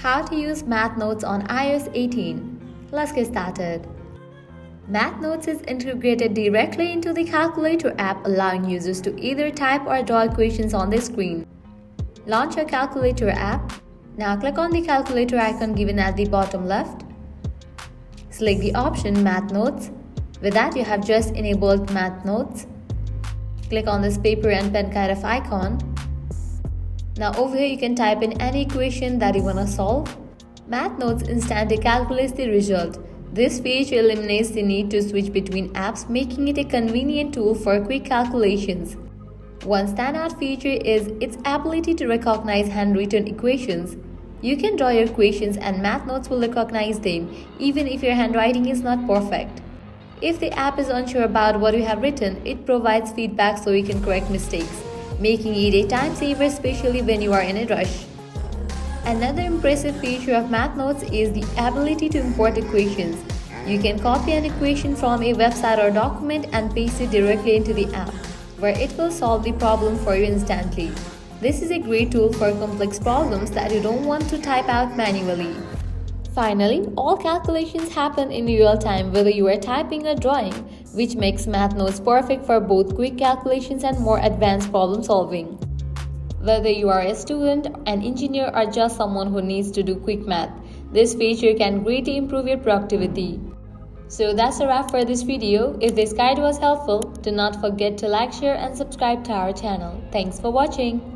How to use Math Notes on iOS 18. Let's get started. Math Notes is integrated directly into the Calculator app, allowing users to either type or draw equations on the screen. Launch your Calculator app. Now click on the calculator icon given at the bottom left. Select the option Math Notes. With that, you have just enabled Math Notes. Click on this paper and pen kind of icon. Now over here you can type in any equation that you want to solve. Math Notes instantly calculates the result. This feature eliminates the need to switch between apps, making it a convenient tool for quick calculations. One standout feature is its ability to recognize handwritten equations. You can draw your equations and Math Notes will recognize them, even if your handwriting is not perfect. If the app is unsure about what you have written, it provides feedback so you can correct mistakes, making it a time saver, especially when you are in a rush. Another impressive feature of Math Notes is the ability to import equations. You can copy an equation from a website or document and paste it directly into the app, where it will solve the problem for you instantly. This is a great tool for complex problems that you don't want to type out manually. Finally, all calculations happen in real time whether you are typing or drawing, which makes Math Notes perfect for both quick calculations and more advanced problem solving. Whether you are a student, an engineer, or just someone who needs to do quick math, this feature can greatly improve your productivity. So that's a wrap for this video. If this guide was helpful, do not forget to like, share, and subscribe to our channel. Thanks for watching.